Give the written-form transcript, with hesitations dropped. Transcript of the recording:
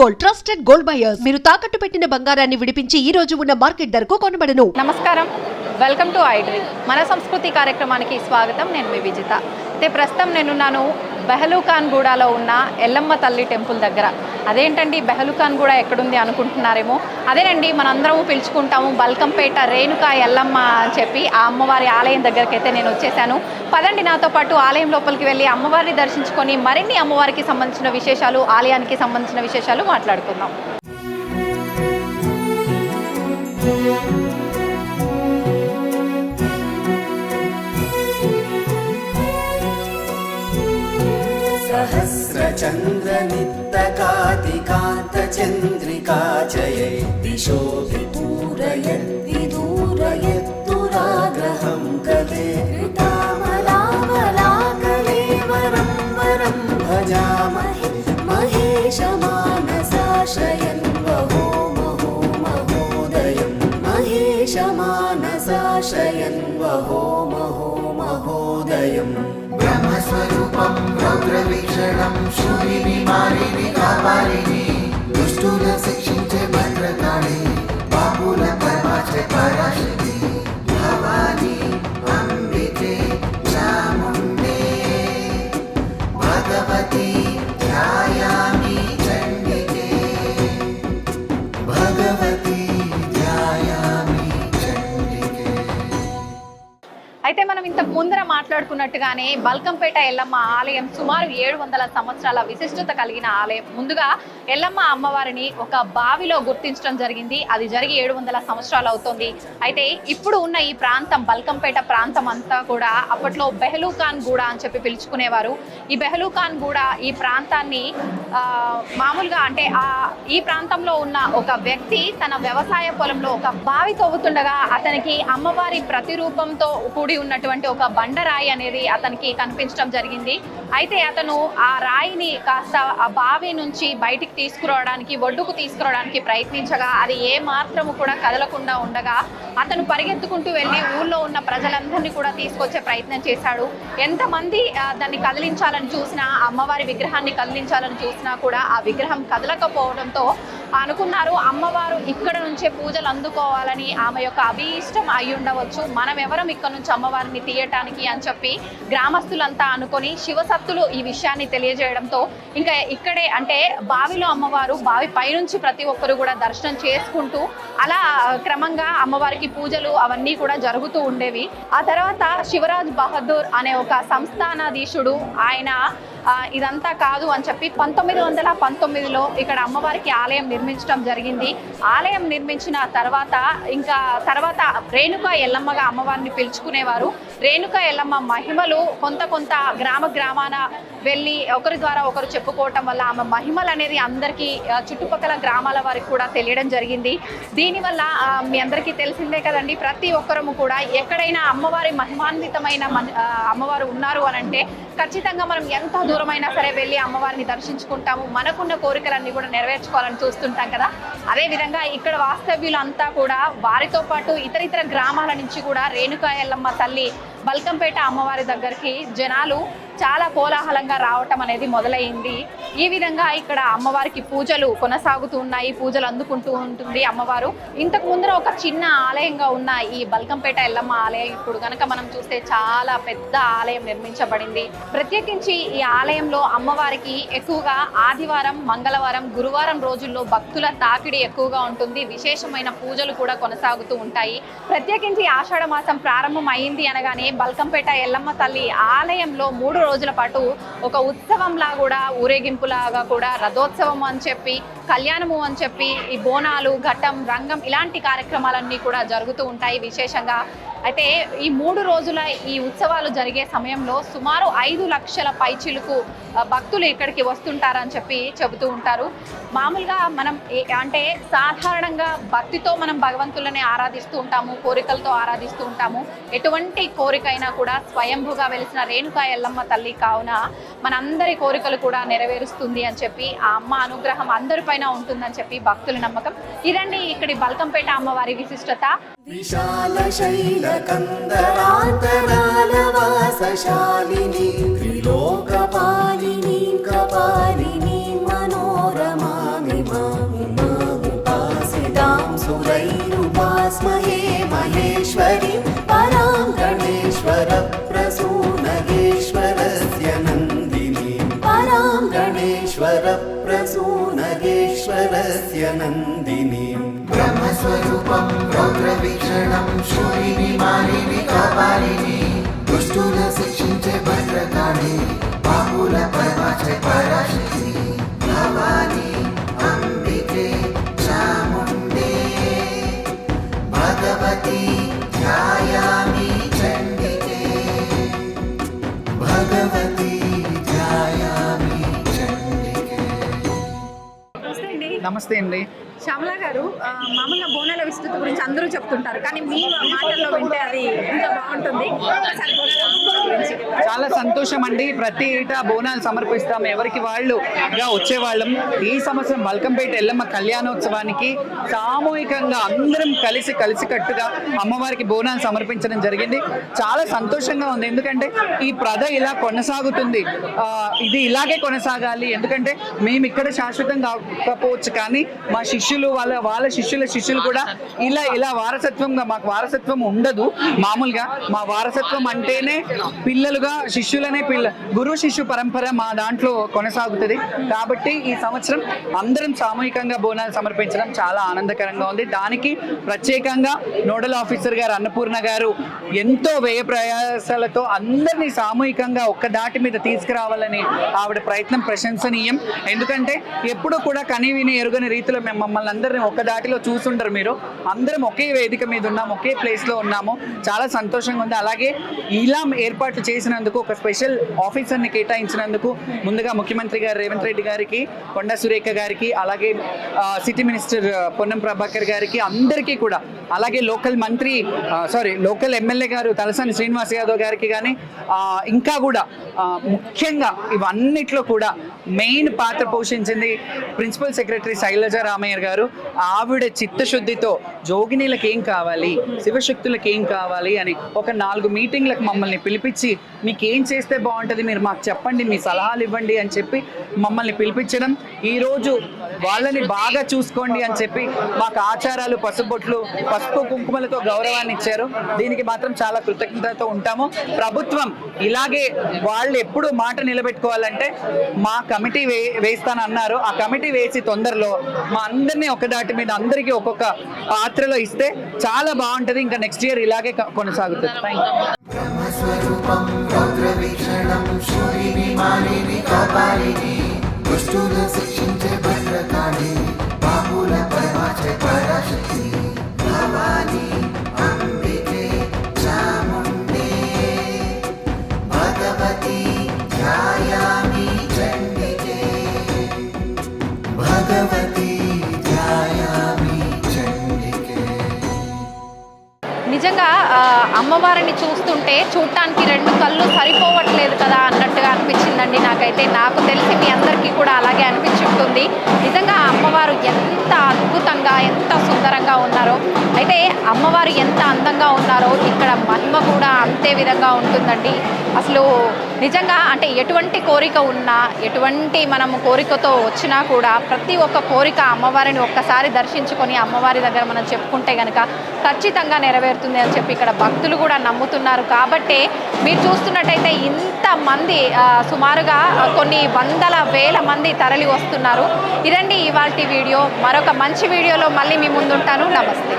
Gold trusted gold buyers మీరు తాకట్టు పెట్టిన బంగారాన్ని విడిపించి ఈ రోజు ఉన్న మార్కెట్ ధరకు కొనబడను. నమస్కారం, వెల్కమ్ టు ఐడ్రీ. మన సంస్కృతి కార్యక్రమానికి స్వాగతం. నేను మీ విజిత. అయితే ప్రస్తుతం నేనున్నాను బెహలూఖాన్గూడలో ఉన్న ఎల్లమ్మ తల్లి టెంపుల్ దగ్గర. అదేంటండి బెహలూఖాన్గూడ ఎక్కడుంది అనుకుంటున్నారేమో. అదేనండి మనందరము పిలుచుకుంటాము బల్కంపేట రేణుకా ఎల్లమ్మ అని చెప్పి ఆ అమ్మవారి ఆలయం దగ్గరికి అయితే నేను వచ్చేసాను. పదండి నాతో పాటు ఆలయం లోపలికి వెళ్ళి అమ్మవారిని దర్శించుకొని మరిన్ని అమ్మవారికి సంబంధించిన విశేషాలు, ఆలయానికి సంబంధించిన విశేషాలు మాట్లాడుకుందాం. सहस्रचन्द्रनित्तकातिकान्तचन्द्रिका जये दिशो विदूरयद्विदूरयद्दुराग्रहं कले कृतामलामलाकलेवरं वरं भजामहे महेशमानसाशयन् वहो महो महोदयं महेशमानसाशयन् वहो महो महोदयम् ब्रह्मस्वरूपं रौद्रवीक्षणं शूलिनिवारिणि कापालिनि दुष्टुल शिक्षिंचे भद्रकाळि बापुल परमाचे पराशक्ति भवानी अम्बिके चामुण्डे भगवती ध्यायामि चण्डिके भगवती ध्यायामि चण्डिके. అయితే మనం ఇంతకు ముందర మాట్లాడుకున్నట్టుగానే బల్కంపేట ఎల్లమ్మ ఆలయం సుమారు 700 సంవత్సరాల విశిష్టత కలిగిన ఆలయం. ముందుగా ఎల్లమ్మ అమ్మవారిని ఒక బావిలో గుర్తించడం జరిగింది. అది జరిగి 700 సంవత్సరాలు అవుతుంది. అయితే ఇప్పుడు ఉన్న ఈ ప్రాంతం బల్కంపేట ప్రాంతం అంతా కూడా అప్పట్లో బెహలూఖాన్గూడ అని చెప్పి పిలుచుకునేవారు. ఈ బెహలూఖాన్గూడ ఈ ప్రాంతాన్ని మామూలుగా అంటే ఈ ప్రాంతంలో ఉన్న ఒక వ్యక్తి తన వ్యవసాయ పొలంలో ఒక బావి తవ్వుతుండగా అతనికి అమ్మవారి ప్రతిరూపంతో కూడి ఉన్నటువంటి ఒక బండరాయి అనేది అతనికి కనిపించడం జరిగింది. అయితే అతను ఆ రాయిని కాస్త ఆ బావి నుంచి బయటికి తీసుకురావడానికి, ఒడ్డుకు తీసుకురావడానికి ప్రయత్నించగా అది ఏ మాత్రము కూడా కదలకుండా ఉండగా అతను పరిగెత్తుకుంటూ వెళ్ళి ఊళ్ళో ఉన్న ప్రజలందరినీ కూడా తీసుకొచ్చే ప్రయత్నం చేశాడు. ఎంతమంది దాన్ని కదిలించాలని చూసినా, అమ్మవారి విగ్రహాన్ని కదిలించాలని చూసినా కూడా ఆ విగ్రహం కదలకపోవడంతో అనుకున్నారు అమ్మవారు ఇక్కడ నుంచే పూజలు అందుకోవాలని ఆమె యొక్క అభీష్టం అయి ఉండవచ్చు, మనం ఎవరం ఇక్కడ నుంచి అమ్మవారిని తీయటానికి అని చెప్పి గ్రామస్తులంతా అనుకొని శివసత్తులు ఈ విషయాన్ని తెలియజేయడంతో ఇంకా ఇక్కడే అంటే బావిలో అమ్మవారు బావి పైనుంచి ప్రతి ఒక్కరు కూడా దర్శనం చేసుకుంటూ అలా క్రమంగా అమ్మవారికి పూజలు అవన్నీ కూడా జరుగుతూ ఉండేవి. ఆ తర్వాత శివరాజ్ బహదూర్ అనే ఒక సంస్థానాధీశుడు ఆయన ఇదంతా కాదు అని చెప్పి 1919లో ఇక్కడ అమ్మవారికి ఆలయం నిర్మించడం జరిగింది. ఆలయం నిర్మించిన తర్వాత రేణుకా ఎల్లమ్మగా అమ్మవారిని పిలుచుకునేవారు. రేణుకా ఎల్లమ్మ మహిమలు కొంత గ్రామాన వెళ్ళి ఒకరి ద్వారా ఒకరు చెప్పుకోవటం వల్ల ఆమె మహిమలు అనేది అందరికీ చుట్టుపక్కల గ్రామాల వారికి కూడా తెలియడం జరిగింది. దీనివల్ల మీ అందరికీ తెలిసిందే కదండి, ప్రతి ఒక్కరము కూడా ఎక్కడైనా అమ్మవారి మహిమాన్వితమైన అమ్మవారు ఉన్నారు అని అంటే ఖచ్చితంగా మనం ఎంత దూరమైనా సరే వెళ్ళి అమ్మవారిని దర్శించుకుంటాము, మనకున్న కోరికలన్నీ కూడా నెరవేర్చుకోవాలని చూస్తుంటాం కదా. అదేవిధంగా ఇక్కడ వాస్తవ్యులంతా కూడా వారితో పాటు ఇతర గ్రామాల నుంచి కూడా రేణుకా ఎల్లమ్మ తల్లి బల్కంపేట అమ్మవారి దగ్గరికి జనాలు చాలా కోలాహలంగా రావటం అనేది మొదలైంది. ఈ విధంగా ఇక్కడ అమ్మవారికి పూజలు కొనసాగుతూ ఉన్నాయి, పూజలు అందుకుంటూ ఉంటుంది అమ్మవారు. ఇంతకు ముందర ఒక చిన్న ఆలయంగా ఉన్న ఈ బల్కంపేట ఎల్లమ్మ ఆలయం ఇప్పుడు కనుక మనం చూస్తే చాలా పెద్ద ఆలయం నిర్మించబడింది. ప్రత్యేకించి ఈ ఆలయంలో అమ్మవారికి ఎక్కువగా ఆదివారం, మంగళవారం, గురువారం రోజుల్లో భక్తుల తాకిడి ఎక్కువగా ఉంటుంది. విశేషమైన పూజలు కూడా కొనసాగుతూ ఉంటాయి. ప్రత్యేకించి ఆషాఢ మాసం ప్రారంభం అయింది అనగానే బల్కంపేట ఎల్లమ్మ తల్లి ఆలయంలో 3 రోజుల పాటు ఒక ఉత్సవంలా కూడా, ఊరేగింపులాగా కూడా, రథోత్సవం అని చెప్పి, కళ్యాణము అని చెప్పి, ఈ బోనాలు, ఘట్టం, రంగం ఇలాంటి కార్యక్రమాలన్నీ కూడా జరుగుతూ ఉంటాయి విశేషంగా. అయితే ఈ 3 రోజుల ఈ ఉత్సవాలు జరిగే సమయంలో సుమారు 5 లక్షల పైచిలుకు భక్తులు ఇక్కడికి వస్తుంటారని చెప్పి చెబుతూ ఉంటారు. మామూలుగా మనం అంటే సాధారణంగా భక్తితో మనం భగవంతులని ఆరాధిస్తూ ఉంటాము, కోరికలతో ఆరాధిస్తూ ఉంటాము. ఎటువంటి కోరికైనా కూడా స్వయంభుగా వెలిసిన రేణుకా ఎల్లమ్మ తల్లి కావున మనందరి కోరికలు కూడా నెరవేరుస్తుంది అని చెప్పి ఆ అమ్మ అనుగ్రహం అందరిపైన ఉంటుందని చెప్పి భక్తుల నమ్మకం. ఇదండి ఇక్కడి బల్కంపేట అమ్మవారి విశిష్టత. విశాల శైల కందరాంతరాల వాసశాలిని త్రిలోకపాలిని కపాలిని మనోరమామి महिमामुपासितां सुरैरुपास्महे महेश्वरीं परां गणेश्वरप्रसूनगेश्वरस्य नन्दिनीं परां गणेश्वरप्रसूनगेश्वरस्य नन्दिनीं ब्रह्मस्वरूपं रौद्रवीक्षणं शूलिनी मालिनी कपालिनी दुष्टुల శిక్షించే భద్రకాళి పాపుల పరమాచే పరాశక్తి భవాని అంబికే చాముండే భగవతి ధ్యాయామి చండికే భగవతి ధ్యాయామి చండికే. నమస్తే అండి. శ్యామల గారు, మామూలుగా బోనాల విస్తృతి గురించి అందరూ చెప్తుంటారు, కానీ మీ మాటల్లో వింటే అది ఎంత బాగుంటుంది. ఒకసారి బోనాల విస్తృతి గురించి. చాలా సంతోషం అండి. ప్రతి ఏటా బోనాలు సమర్పిస్తాం, ఎవరికి వాళ్ళుగా వచ్చేవాళ్ళం. ఈ సంవత్సరం బల్కంపేట ఎల్లమ్మ కళ్యాణోత్సవానికి సామూహికంగా అందరం కలిసికట్టుగా అమ్మవారికి బోనాలు సమర్పించడం జరిగింది. చాలా సంతోషంగా ఉంది, ఎందుకంటే ఈ ప్రథ ఇలా కొనసాగుతుంది. ఇది ఇలాగే కొనసాగాలి, ఎందుకంటే మేము ఇక్కడ శాశ్వతం కాకపోవచ్చు, కానీ మా శిష్యులు వాళ్ళ శిష్యులు కూడా ఇలా వారసత్వంగా, మాకు వారసత్వం ఉండదు మామూలుగా. మా వారసత్వం అంటేనే పిల్లలుగా శిష్యులనే గురు శిష్యు పరంపర మా దాంట్లో కొనసాగుతుంది. కాబట్టి ఈ సంవత్సరం అందరం సామూహికంగా బోనాలు సమర్పించడం చాలా ఆనందకరంగా ఉంది. దానికి ప్రత్యేకంగా నోడల్ ఆఫీసర్ గారు అన్నపూర్ణ గారు ఎంతో వ్యయ ప్రయాసాలతో అందరినీ సామూహికంగా ఒక్క దాటి మీద తీసుకురావాలని ఆవిడ ప్రయత్నం ప్రశంసనీయం. ఎందుకంటే ఎప్పుడు కూడా కని విని ఎరుగని రీతిలో మమ్మల్ని అందరినీ ఒక్క దాటిలో చూసుంటారు. మీరు అందరం ఒకే వేదిక మీద ఉన్నాము, ఒకే ప్లేస్లో ఉన్నాము. చాలా సంతోషంగా ఉంది. అలాగే ఇలా ఏర్పాట్లు చేసినందుకు, ఒక స్పెషల్ ఆఫీసర్ని కేటాయించినందుకు ముందుగా ముఖ్యమంత్రి గారు రేవంత్ రెడ్డి గారికి, కొండా సురేఖ గారికి, అలాగే సిటీ మినిస్టర్ పొన్నం ప్రభాకర్ గారికి, అందరికీ కూడా, అలాగే లోకల్ ఎమ్మెల్యే గారు తలసాని శ్రీనివాస్ యాదవ్ గారికి కానీ, ఇంకా కూడా ముఖ్యంగా ఇవన్నిట్లో కూడా మెయిన్ పాత్ర పోషించింది ప్రిన్సిపల్ సెక్రటరీ శైలజ రామయ్య గారు. ఆవిడ చిత్తశుద్ధితో జోగినీలకు ఏం కావాలి, శివశక్తులకు ఏం కావాలి అని ఒక 4 మీటింగ్లకు మమ్మల్ని పిలిపించి, మీకు ఏం చేస్తే బాగుంటుంది, మీరు మాకు చెప్పండి, మీ సలహాలు ఇవ్వండి అని చెప్పి మమ్మల్ని పిలిపించడం, ఈరోజు వాళ్ళని బాగా చూసుకోండి అని చెప్పి మాకు ఆచారాలు, పసుపు కుంకుమలతో గౌరవాన్ని ఇచ్చారు. దీనికి మాత్రం చాలా కృతజ్ఞతతో ఉంటాము. ప్రభుత్వం ఇలాగే వాళ్ళు ఎప్పుడు మాట నిలబెట్టుకోవాలంటే మా కమిటీ వేస్తానన్నారు. ఆ కమిటీ వేసి తొందరలో మా అందరినీ ఒక దాటి మీద అందరికీ ఒక్కొక్క పాత్రలో ఇస్తే చాలా బాగుంటుంది. ఇంకా నెక్స్ట్ ఇయర్ ఇలాగే కొనసాగుతుంది. Thank you. బ్రహ్మస్వరూపం రౌద్రవీక్షణం శూలిని మాలిని కపాలిని దుష్టుల శిక్షించే భద్రకాళి పాపుల పరమాచే పరాశక్తి భవాని అంబికే చాముండే భగవతి ధ్యాయామి చండికే భగవతి ధ్యాయామి చండికే. నిజంగా అమ్మవారిని చూస్తుంటే చూడటానికి 2 కళ్ళు సరిపోవట్లేదు కదా అన్నట్టుగా అనిపించిందండి నాకైతే. నాకు తెలిసి మీ అందరికీ కూడా అలాగే అనిపించుంటుంది. నిజంగా అమ్మవారు ఎంత అద్భుతంగా, ఎంత సుందరంగా ఉన్నారో, అయితే అమ్మవారు ఎంత అందంగా ఉన్నారో ఇక్కడ మహిమ కూడా అంతే విధంగా ఉంటుందండి. అసలు నిజంగా అంటే ఎటువంటి కోరిక ఉన్నా, ఎటువంటి మనము కోరికతో వచ్చినా కూడా ప్రతి ఒక్క కోరిక అమ్మవారిని ఒక్కసారి దర్శించుకొని అమ్మవారి దగ్గర మనం చెప్పుకుంటే కనుక ఖచ్చితంగా నెరవేరుతుంది అని చెప్పి ఇక్కడ భక్తులు కూడా నమ్ముతున్నారు. కాబట్టి మీరు చూస్తున్నట్టయితే ఇంతమంది సుమారుగా కొన్ని వందల వేల మంది తరలి వస్తున్నారు. ఇదండి ఇవాల్టి వీడియో. మరొక మంచి వీడియోలో మళ్ళీ మీ ముందుంటాను. నమస్తే.